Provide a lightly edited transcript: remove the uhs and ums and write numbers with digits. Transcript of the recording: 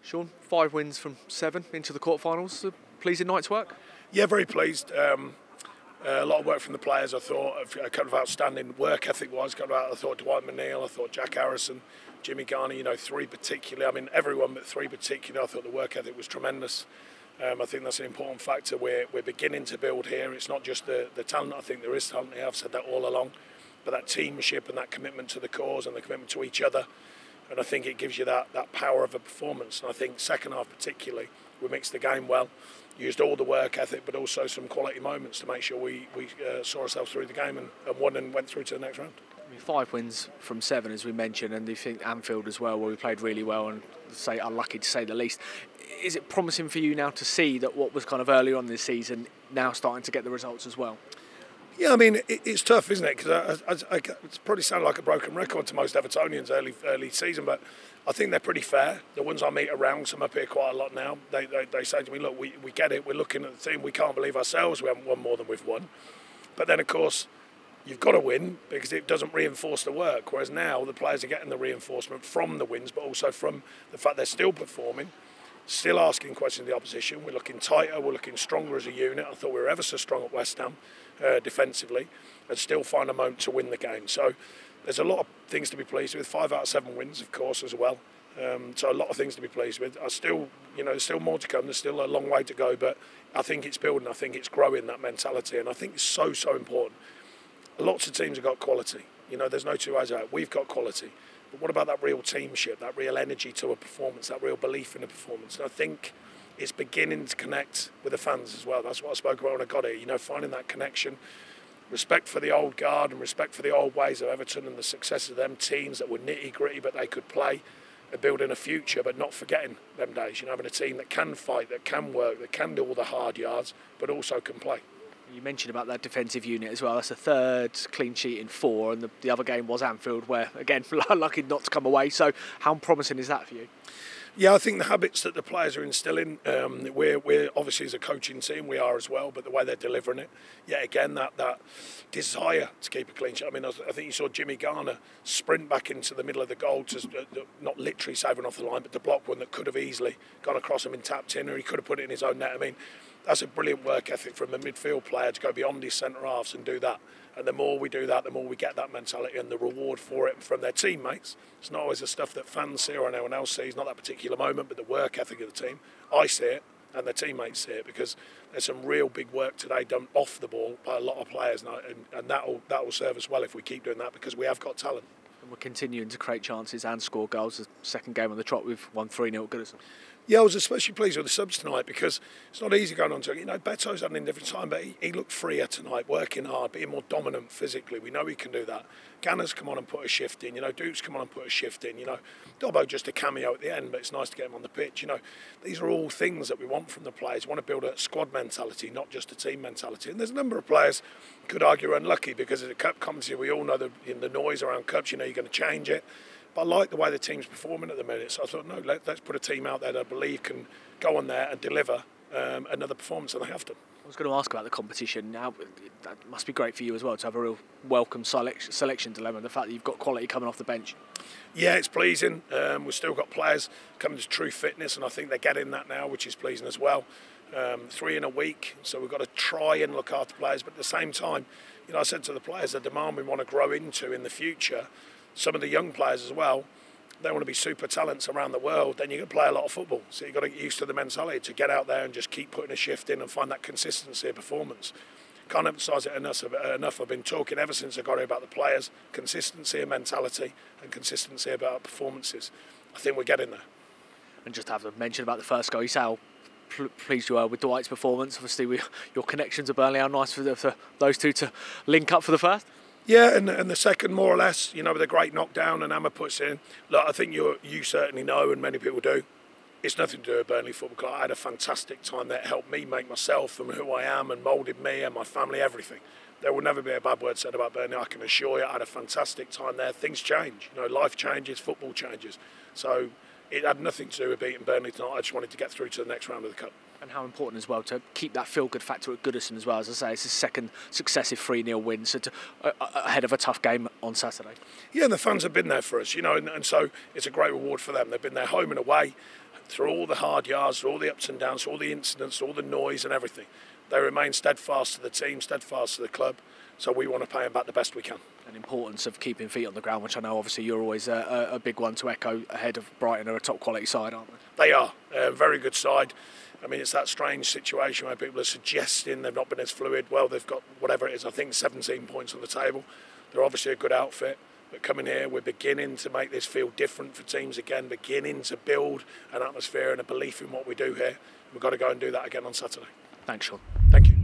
Sean, 5 wins from 7 into the quarterfinals. A pleasing night's work? Yeah, very pleased. A lot of work from the players, I thought. A kind of outstanding work ethic-wise. I thought Dwight McNeil, I thought Jack Harrison, Jimmy Garner, 3 particularly. I mean, everyone but 3 particularly. I thought the work ethic was tremendous. I think that's an important factor. We're beginning to build here. It's not just the talent. I think there is talent here. I've said that all along. But that teamship and that commitment to the cause and the commitment to each other. And I think it gives you that power of a performance. And I think second half particularly, we mixed the game well, used all the work ethic, but also some quality moments to make sure we saw ourselves through the game and won and went through to the next round. I mean, 5 wins from 7, as we mentioned, and you think Anfield as well, where we played really well and say unlucky to say the least. Is it promising for you now to see that what was kind of early on this season now starting to get the results as well? Yeah, I mean, it's tough, isn't it? Because it's probably sound like a broken record to most Evertonians early season, but I think they're pretty fair. The ones I meet around, some up here quite a lot now, they say to me, look, we get it, we're looking at the team, we can't believe ourselves we haven't won more than we've won. But then, of course, you've got to win because it doesn't reinforce the work, whereas now the players are getting the reinforcement from the wins, but also from the fact they're still performing, still asking questions of the opposition. We're looking tighter, we're looking stronger as a unit. I thought we were ever so strong at West Ham defensively and still find a moment to win the game. So there's a lot of things to be pleased with. 5 out of 7 wins, of course, as well. So a lot of things to be pleased with. I still, there's still more to come. There's still a long way to go, but I think it's building. I think it's growing, that mentality, and I think it's so important. Lots of teams have got quality. There's no two ways about it. We've got quality. But what about that real teamship, that real energy to a performance, that real belief in a performance? And I think it's beginning to connect with the fans as well. That's what I spoke about when I got here, finding that connection, respect for the old guard and respect for the old ways of Everton and the success of them teams that were nitty-gritty but they could play and building a future, but not forgetting them days, having a team that can fight, that can work, that can do all the hard yards, but also can play. You mentioned about that defensive unit as well. That's a 3rd clean sheet in 4, and the other game was Anfield, where, again, lucky not to come away. So how promising is that for you? Yeah, I think the habits that the players are instilling, we're obviously as a coaching team, we are as well, but the way they're delivering it, yeah, again, that desire to keep a clean sheet. I mean, I think you saw Jimmy Garner sprint back into the middle of the goal, to not literally saving off the line, but to block one that could have easily gone across him and tapped in, or he could have put it in his own net. I mean, that's a brilliant work ethic from a midfield player to go beyond his centre-halves and do that. And the more we do that, the more we get that mentality and the reward for it from their teammates. It's not always the stuff that fans see or anyone else sees, not that particular moment, but the work ethic of the team. I see it and their teammates see it because there's some real big work today done off the ball by a lot of players, and that will serve us well if we keep doing that because we have got talent. And we're continuing to create chances and score goals. The second game on the trot, we've won 3-0 at Goodison. Yeah, I was especially pleased with the subs tonight because it's not easy going on to it. Beto's had an indifferent time, but he looked freer tonight, working hard, being more dominant physically. We know he can do that. Ganner's come on and put a shift in. Duke's come on and put a shift in. Dobbo just a cameo at the end, but it's nice to get him on the pitch. These are all things that we want from the players. We want to build a squad mentality, not just a team mentality. And there's a number of players could argue are unlucky because of the cup competition. We all know the noise around cups. You're going to change it. But I like the way the team's performing at the minute. So I thought, no, let's put a team out there that I believe can go on there and deliver another performance, and they have to. I was going to ask about the competition. Now, that must be great for you as well to have a real welcome selection dilemma. The fact that you've got quality coming off the bench. Yeah, it's pleasing. We've still got players coming to true fitness, and I think they're getting that now, which is pleasing as well. 3 in a week, so we've got to try and look after players. But at the same time, I said to the players, the demand we want to grow into in the future. Some of the young players as well, they want to be super talents around the world, then you're going to play a lot of football. So you've got to get used to the mentality to get out there and just keep putting a shift in and find that consistency of performance. Can't emphasise it enough. I've been talking ever since I got here about the players, consistency of mentality and consistency about performances. I think we're getting there. And just to have to mention about the first goal, you say how pleased you are with Dwight's performance. Obviously, your connections at Burnley, how nice for those two to link up for the first. Yeah, and the second, more or less, with a great knockdown and Hammer puts in. Look, I think you certainly know, and many people do, it's nothing to do with Burnley Football Club. I had a fantastic time there. It helped me make myself and who I am and moulded me and my family, everything. There will never be a bad word said about Burnley, I can assure you. I had a fantastic time there. Things change. Life changes, football changes. So it had nothing to do with beating Burnley tonight. I just wanted to get through to the next round of the Cup. And how important as well to keep that feel-good factor at Goodison as well. As I say, it's his second successive 3-0 win, so ahead of a tough game on Saturday. Yeah, and the fans have been there for us, and so it's a great reward for them. They've been there home and away. through all the hard yards, through all the ups and downs, through all the incidents, through all the noise and everything, they remain steadfast to the team, steadfast to the club. So we want to pay them back the best we can. And importance of keeping feet on the ground, which I know obviously you're always a big one to echo ahead of Brighton, are a top quality side, aren't they? They are a very good side. I mean, it's that strange situation where people are suggesting they've not been as fluid. Well, they've got whatever it is, I think 17 points on the table. They're obviously a good outfit. But coming here, we're beginning to make this feel different for teams again, beginning to build an atmosphere and a belief in what we do here. We've got to go and do that again on Saturday. Thanks, Sean. Thank you.